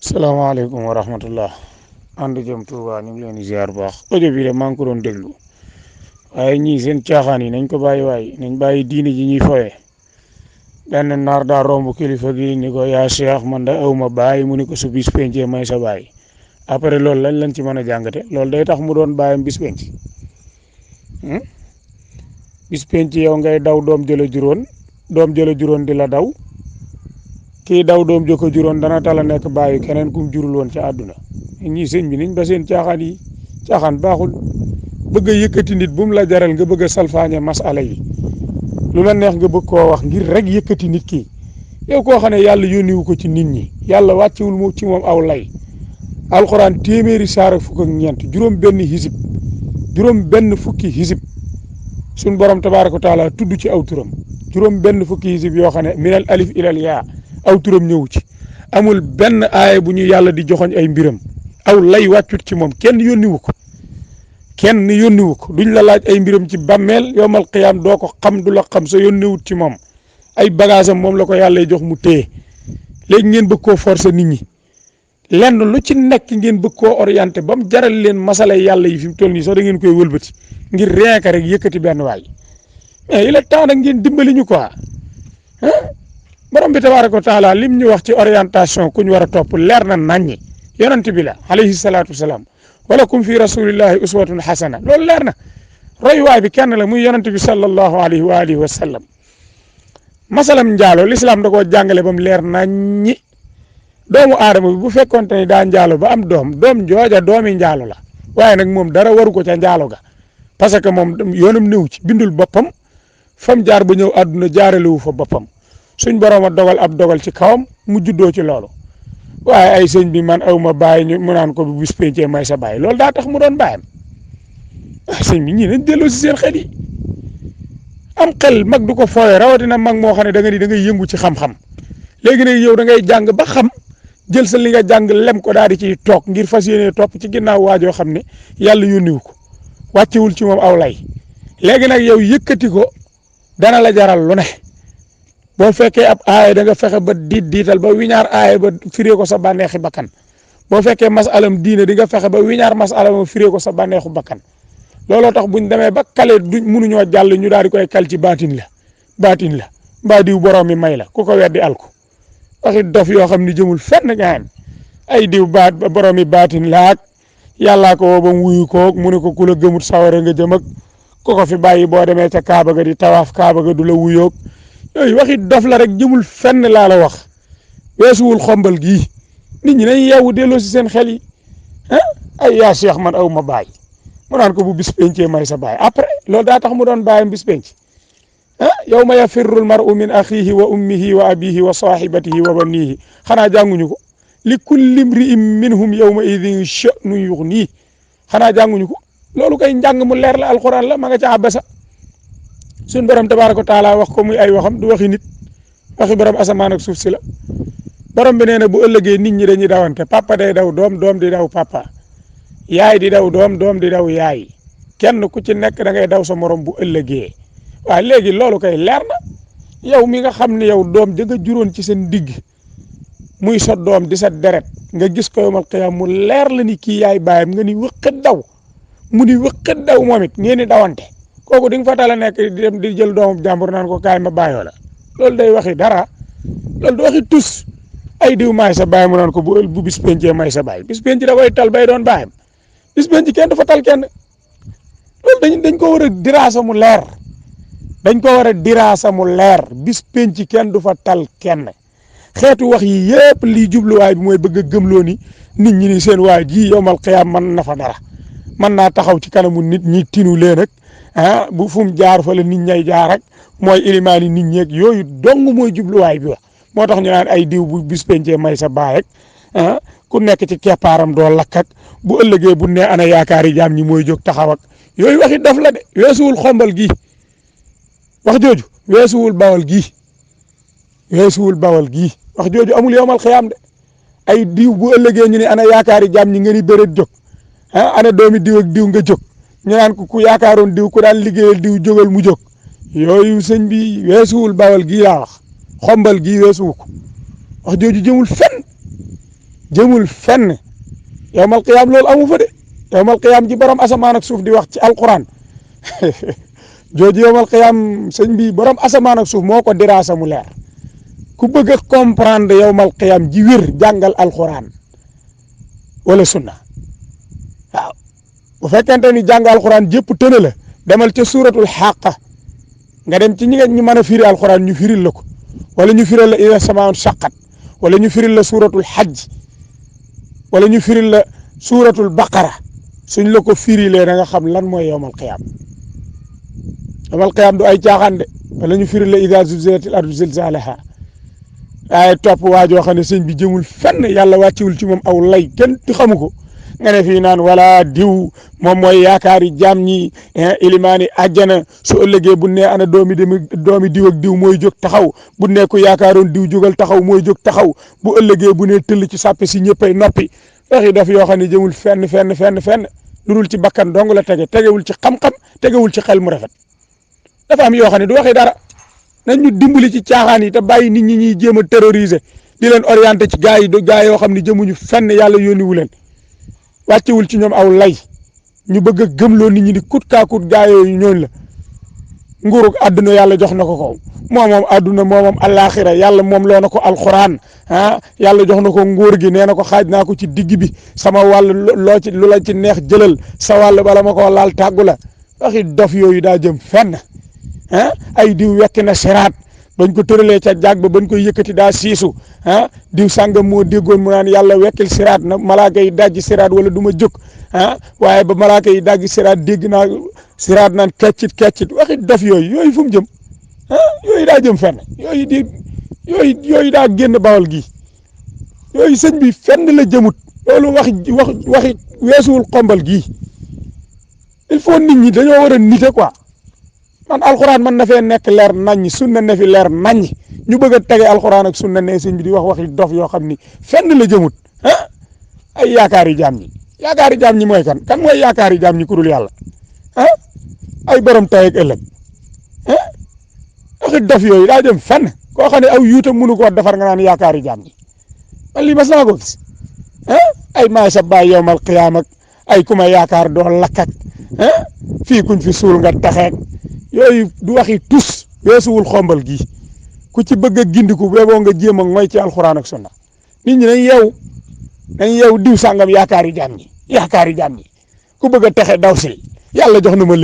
salaamaaleykum wa rahmatullah ànd jëm Touba ñu ngi leen di ziar bu baax audio bi de maa ngi ko doon déglu waaye ñii seen caaxaan yi nañ ko bàyyi waay nañ bàyyi diine ji ñuy foye benn naar daa romb kilifa gi ni ko yaa Cheikh man da aw ma baay mu ni ko su bis pencee may sa baay après loolu lañ ci mën a jàngate loolu day tax mu doon bàyyam bis penc bis penc yow ngay daw doom jëla juróon di la daw kii daw doom jëkko juróon dana tala nekk bàyyi keneen kum jurul woon ci àdduna ñii sëñ bi niñ ba seen caaxaan yi caaxaan baaxul bëgg a yëkkati nit bu mu la jaral nga bëgg a salfaañe masala yi lu la neex nga bëgg koo wax ngir rek yëkkati nit ki yow koo xam ne yàlla yónniwu ko ci nit ñi yàlla wàccewul mu ci moom aw lay alxuraan téeméeri saar ak fukk ak ñeent juróom benn fukki hisib suñ borom tabaaraka wa taala tudd ci aw turam juróom benn fukki hisib yoo xam ne minal alif ilal yaa aw turam ñëwu ci amul benn aaya bu ñu yàlla di joxoñ ay mbiram aw lay wàccut ci moom kenn yónniwu ko duñ la laaj ay mbiram ci bàmmeel yowmal qiyaam doo ko xam du la xam sa yónniwut ci moom ay bagage am moom la ko yàlla jox mu téye léegi ngeen bëgg koo forcer nit ñi lenn lu ci nekk ngeen bëgg koo orienté ba mu jaral leen masala yàlla yi fi mu toll nii sax da ngeen koy wëlbati ngir rien que rek yëkkati benn waay mais il est temps nag ngeen dimbali ñu quoi borom bi tabaaraka wa taala lim ñu wax ci orientation ku ñu war a topp leer na naññi yonent bi la alayhi salaatu wasalaam walakum fi rasulillahi uswatun hasana loolu leer na royuwaay bi kenn la muy yonent bi sallallahu alayhi wa alihi wa sallam masalam njaalo l'islam da koo jàngale ba mu leer naññi doomu aadama bi bu fekkonte ni daa njaalo ba am doom jooja doomi njaalo la waaye nag moom dara waru ko ca njaalo ga parce que moom yoonam néew ci bindul boppam fam jaar ba ñëw àdduna jaaralewu fa boppam suñ borom a dogal ab dogal ci kawam mu juddoo ci loolu waaye ay sëñ bi man aw ma bàyyi ñu mu naan ko bu bis pencee may sa bàyyi loolu daa tax mu doon bàyyam sëñ bi ñii nañ delloo si seen xel yi am xel mag du ko fooyee rawatina mag moo xam ne da ngay yëngu ci xam-xam léegi nag yow da ngay jàng ba xam jël sa li nga jàng lem ko daal di ciy toog ngir fas yéene topp ci ginnaaw waajoo xam ne yàlla yónniwu ko wàccewul ci moom aw lay léegi nag yow yëkkati ko dana la jaral lu ne boo fekkee ab aaya da nga fexe ba diital ba wiñaar aaya ba firee ko sa bànneexi bakkan boo fekkee masalam diine di nga fexe ba wiñaar masalam firee ko sa bànneexu bakkan looloo tax buñ demee ba kale du mënuñoo jàll ñu daal di koy kal ci baatin la mbaa diw borom mi may la ku ko weddi alku waxi dof yoo xam ni jëmul fenn gaan ay diw borom mi baatin laak yàllaa ko woo ba mu wuyu koog mu ne ko ku la gëmut sawara nga jëm ak ku ko fi bàyyi boo demee ca Kaaba ga di tawaaf Kaaba ga du la wuyoog yooyu waxi dof la rek jëmul fenn laa la wax weesuwul xombal gii nit ñi nañ yeewu delloo si seen xel yi ay yaa Cheikh man aw ma baay mu naan ko bu bis pencee may sa baay après loolu daa tax mu doon baayam bis penc yawma yafirrul mar'u min axihi wa ummihi wa abihi wa sahibatihi wa banihi xanaa jànguñu ko li kulli imri'in minhum yawma idhin sha'nun yughnihi xanaa jànguñu ko loolu kay njàng mu leer la alquran la ma nga ca abasa suñ borom tabaaraka wa taala wax ko muy ay waxam du waxi nit waxi borom asamaan ak suuf si la borom bi nee na bu ëllëgee nit ñi dañuy dawante papa day daw doom di daw papa yaay di daw doom di daw yaay kenn ku ci nekk da ngay daw sa morom bu ëllëgee waaw léegi loolu kay leer na yow mi nga xam ne yow doom ja nga juróon ci seen digg muy sa doom di sa deret nga gis ko yawmal qiyaam mu leer la ni kii yaay baayam nga ni wëqët daw mu ni wëqët daw moom it ngeen di dawante kooku di nga fa tala nekk di dem di jël doomu jàmbur naan ko kaay ma bàyyoo la loolu day waxi dara loolu du waxi tus ay diw maay sa baay mu naan ko bu bis pencee may sa baay bis penc da koy tal bay doon baayam bis penc kenn du fa tal kenn loolu dañ ko war a diraasa mu leer bis penc kenn du fa tal kenn xeetu wax yi yëpp lii jubluwaay bi mooy bëgg a gëmloo ni nit ñi ni seen waa ji yowmal qiyaam mën na fa dara mën naa taxaw ci kanamu nit ñi tinu leen ak bu fu mu jaar fa la nit ñay jaar ak mooy ilimaani nit ñeeg yooyu dong mooy jubluwaay bi wax moo tax ñu naan ay diw bu bis pencee may sa baay ak ku nekk ci keppaaram doo lakk ak bu ëllëgee bu ne ana yaakaari jaam ñi mooy jóg taxaw ak yooyu waxi dof la de weesuwul xombal gii wax jooju weesuwul bawal gii wax jooju amul yowmal xiyaam de ay diw bu ëllëgee ñu ne ana yaakaari jaam ñi nga ni bëreet jóg ana doomi diw ak diw nga jóg ñu naan ko ku yaakaaroon diw ku daan liggéeyal diw jógal mu jóg yooyu sëñ bi weesuwul bawal gii laa wax xombal gii weesuwu ko wax jooju jëmul fenn jëmul fenn yawmal qiyaam loolu amu fa de yawmal qiyaam ji borom asamaan ak suuf di wax ci alquran jooju yawmal qiyaam sëñ bi borom asamaan ak suuf moo ko diraasa mu leer ku bëgg a comprendre yawmal qiyaam ji wér jàngal alquran wala sunna waaw bu fekkente ni jàng alquran jëpp tëna la demal ca suuratul xaqa nga dem ci ñi mën a firi alquran ñu firil la ko wala ñu firil la ida samaun saqat wala ñu firil la suuratul xajj wala ñu firil la suuratul baqara suñ la ko firilee da nga xam lan mooy yawmal qiyaam yawmal qiyaam du ay caaxaan de wala ñu firil la ida zulzilatil ardu zilzalaha waaye topp waajoo xam ne sëñ bi jëmul fenn yàlla wàccewul ci moom aw lay kenn xamu ko nga ne fii naan wala diw moom mooy yaakaari jaam ñi ilimaani àjjana su ëllëgee bu ne ana doomi diw ak diw mooy jóg taxaw bu ne ku yaakaaroon diw jógal taxaw mooy jóg taxaw bu ëllëgee bu ne tëll ci sàppe si ñëppay noppi waxi daf yoo xam ne jëmul fenn lu dul ci bakkan dong la tegewul ci xam-xam tegewul ci xel mu rafet dafa am yoo xam ne du waxi dara nañ ñu dimbali ci caaxaan yi te bàyyi nit ñi ñuy jéem a terroriser di leen orienté ci gaa yoo xam ne jëmuñu fenn yàlla yónniwu leen wàccewul ci ñoom aw lay ñu bëgg a gëmloo nit ñi ni kut kaa kut gaa yooyu ñooñ la nguurug àdduna yàlla jox na ko ko moom àdduna moom alaxira yàlla moom loo na ko alxuraan yàlla jox na ko nguur gi nee na ko xaaj naa ko ci digg bi sama wàll lu la ci neex jëlal sa wàll bala ma ko laal tàggu la waxi dof yooyu daa jëm fenn ay diw wekk na siraat bañ ko tëralee ca jàg ba bañ koy yëkkati daa siisu diw sàngam moo déggoon mu naan yàlla wekkil siraat na malaaka yi dajji siraat wala du ma jóg waaye ba malaaka yi dajji siraat dégg naa siraat naan keccit waxi dof yooyu fu mu jëm yooyu daa jëm fenn yooyu daa génn bawal gi yooyu sëñ bi fenn la jëmut loolu waxi weesuwul xombal gii il faut nit ñi dañoo war a nite quoi man alxuraan man na fee nekk leer naññ sunna ne fi leer naññ ñu bëgg a tege alxuraan ak sunna ne sëñ bi di waxi dof yoo xam ni fenn la jëmut ay yaakaari jaam ñi mooy kan mooy yaakaari jaam ñi ku dul yàlla ay borom tay ak ëllëg waxi dof yooyu daa jëm fenn koo xam ne aw yuutam mënu koo defar nga naan yaakaari jaam ñi man lii mas naa ko gis ay maay sa baay yowmal qiyaam ak ay ku ma yaakaar doo lakkat fii kuñ fi suul nga taxeek yooyu du waxi tus weesuwul xombal gii ku ci bëgg a gindiku boo nga jéem a ngoy ci alxuraan ak sunna nit ñi nañ yeew diw sàngam yaakaari jaam ñi ku bëgg a texe daw sil yàlla jox na ma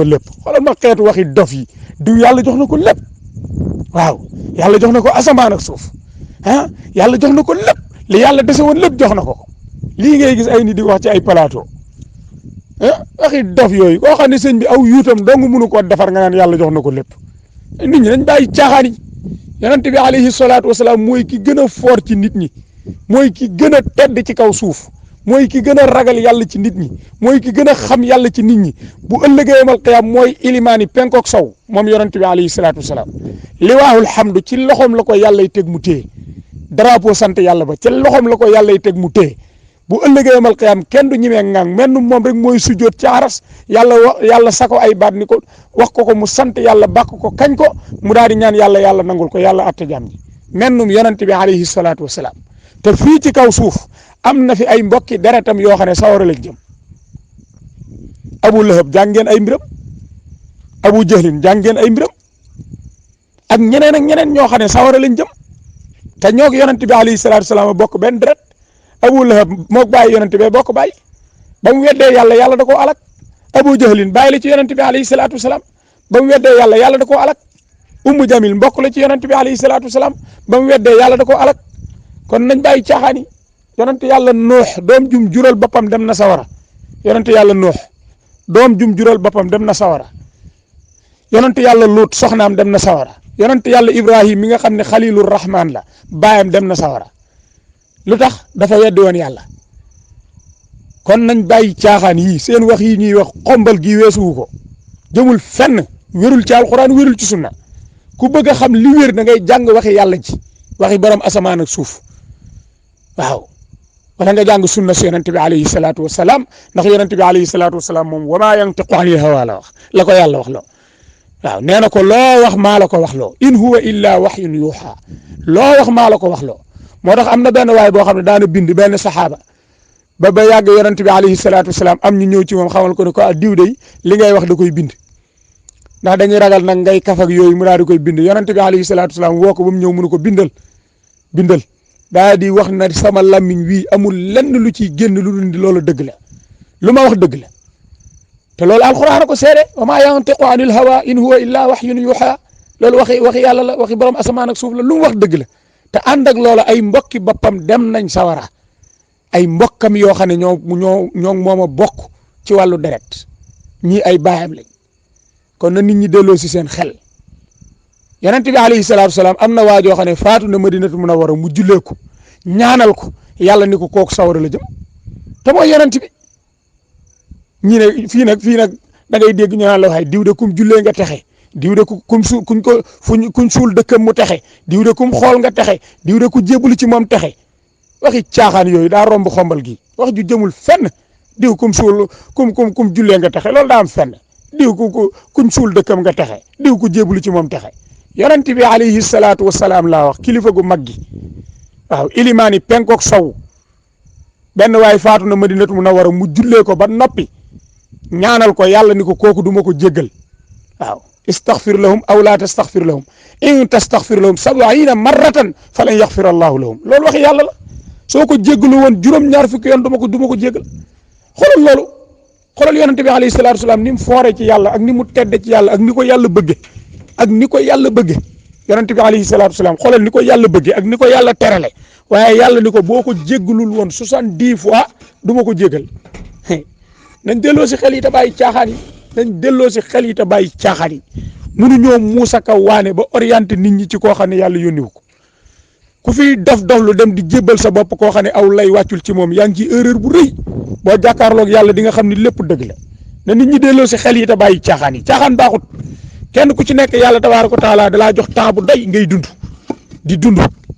lépp xoolal ma xeetu waxi dof yi diw yàlla jox na ko lépp waaw yàlla jox na ko asamaan ak suuf yàlla jox na ko lépp li yàlla dese woon lépp jox na ko lii ngay gis ay nit di wax ci ay plateau waxi dof yooyu koo xam ne sëñ bi aw yuutam dong mënu koo defar nga naan yàlla jox na ko lépp nit ñi dañ bàyyi caaxaan yi yonent bi alayhi salaatu wasalaam mooy ki gën a foor ci nit ñi mooy ki gën a tedd ci kaw suuf mooy ki gën a ragal yàlla ci nit ñi mooy ki gën a xam yàlla ci nit ñi bu ëllëgee yawmal qiyaam mooy ilimaani penkook sow moom yonent bi alayhi salaatu wasalaam liwaahul hamdu ci loxoom la ko yàllay teg mu téye drapeau sant yàlla ba ci loxoom la ko yàllay teg mu téye bu ëllëgee yawmal qiyaam kenn du ñimee ngang menn moom rek mooy sujjoot ci aras yàlla sako ay baat ni ko wax ko mu sant yàlla bàkk ko kañ ko mu daal di ñaan yàlla nangul ko yàlla atte jaam ñi mennum yonent bi alayhi salaatu wasalaam te fii ci kaw suuf am na fi ay mbokki deretam yoo xam ne sawara lañ jëm Abu Lahab jàngeen ay mbiram Abu Jahlin jàngeen ay mbiram ak ñeneen ñoo xam ne sawara lañ jëm te ñoo yonent bi alayhi salaatu wasalaam bokk benn deret Abu Lahab moog bàyyi yonent bi bokk bàyyi ba mu weddee yàlla da koo alak Abu Jahlin bàyyi la ci yonent bi alayhi salaatu wasalaam ba mu weddee yàlla da koo alak Ummu Jamil mbokk la ci yonent bi alayhi salaatu wasalaam ba mu weddee yàlla da koo alak kon nañ bàyyi caaxaan yi yonent yàlla Nuux doom jum jural boppam dem na sawara yonent yàlla Nuux doom jum jural boppam dem na sawara yonent yàlla Luut soxnaam dem na sawara yonent yàlla Ibrahim mi nga xam ne xalilur rahman la baayam dem na sawara lu tax dafa weddi woon yàlla kon nañ bàyyi caaxaan yi seen wax yi ñuy wax xombal gi weesuwu ko jëmul fenn wérul ci alxuraan wérul ci sunna ku bëgg a xam li wér da ngay jàng waxi yàlla ji waxi borom asamaan ak suuf waaw wala nga jàng sunna si yonent bi alayhi salaatu wasalaam ndax yonent bi alayhi salaatu wasalaam moom wa maa yantiqu anil hawaa la wax la ko yàlla wax loo waaw nee na ko loo wax maa la ko wax loo in huwa illa wahyun yuuhaa loo wax maa la ko wax loo moo tax am na benn waay boo xam ne daana bind benn saxaaba ba yàgg yonent bi alayhi salaatu wasalaam am ñu ñëw ci moom xamal ko ne ko diw day li ngay wax da koy bind ndax dañuy ragal nag ngay kaf ak yooyu mu daal di koy bind yonent bi alayhi salaatu wasalaam woo ko ba mu ñëw mënu ko bindal daa di wax na sama làmmiñ wii amul lenn lu ciy génn lu dul loolu dëgg la lu ma wax dëgg la te loolu alxuraan ko seede wa maa yantiqu anil hawa in huwa illa wahyun yuha loolu waxi yàlla la waxi borom asamaan ak suuf la lu mu wax dëgg la te ànd ak loola ay mbokki boppam dem nañ sawara ay mbokkam yoo xam ne ñoo moom a bokk ci wàllu deret ñii ay baayam lañ kon na nit ñi delloo si seen xel yonent bi alayhi salaatu salaam am na waajoo xam ne faatu na Madinatu Munawwara mu jullee ko ñaanal ko yàlla ni ko kooku sawara la jëm te mooy yonent bi ñi ne fii nag da ngay dégg ñu naan la waxee diw de kum jullee nga texe diw de kuñ suul dëkkam mu texe diw de kum xool nga texe diw de ku jébbalu ci moom texe waxi caaxaan yooyu daa romb xombal gi wax ju jëmul fenn diw kum jullee nga texe loolu daa am fenn diw kuñ suul dëkkam nga texe diw ku jébbalu ci moom texe yonent bi alayhi salaatu wasalaam laa wax kilifa gu mag gi waaw ilimaani penkook sow benn waay faatu na Madinatu Munawwara mu jullee ko ba noppi ñaanal ko yàlla ni ko kooku du ma ko jéggal waaw istaghfir lahum aw la tastaghfir lahum in tastaghfir lahum 70 marratan falan yaghfir allahu lahum loolu waxi yàlla la soo ko jéggalu woon juróom-ñaar fukki yoon du ma ko jéggal xoolal loolu xoolal yonent bi alayhi salaatu wasalaam ni mu foore ci yàlla ak ni mu tedde ci yàlla ak ni ko yàlla bëgge yonent bi alayhi salaatu wasalaam xoolal ni ko yàlla bëgge ak ni ko yàlla terale waaye yàlla ni ko boo ko jéggalul woon 70 fois du ma ko jéggal nañ delloo si xel yi te bàyyi caaxaan yi mënuñoo muusa ka waane ba orienté nit ñi ci koo xam ne yàlla yónniwu ko ku fi dof lu dem di jébbal sa bopp koo xam ne aw lay wàccul ci moom yaa ngi ci erreur bu rëy boo jàkkaarloog yàlla di nga xam ni lépp dëgg la na nit ñi delloo si xel yi te bàyyi caaxaan yi caaxaan baaxut kenn ku ci nekk yàlla tabaaraka taala da laa jox temps bu doy ngay dund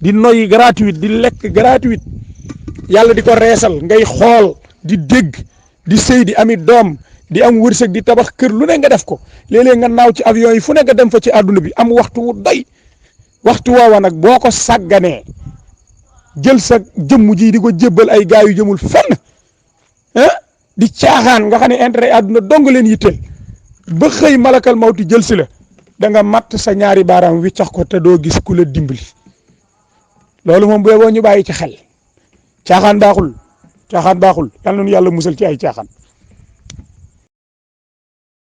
di noyyi gratuite di lekk gratuite yàlla di ko reesal ngay xool di dégg di sëy di ami doom di am wërsëg di tabax kër lu ne nga def ko léeg-léeg nga naaw ci avion yi fu ne nga dem fa ci àdduna bi am waxtu wu doy waxtu woowa nag boo ko sàgganee jël sa jëmm ji di ko jébbal ay gaa yu jëmul fenn di caaxaan nga xam ne intérêt àdduna dong leen yitteel ba xëy malakal mawti jël si la da nga matt sa ñaari baaraam wiccax ko te doo gis ku la dimbali loolu moom boo ñu bàyyi ci xel caaxaan baaxul yal na nu yàlla musal ci ay caaxaan.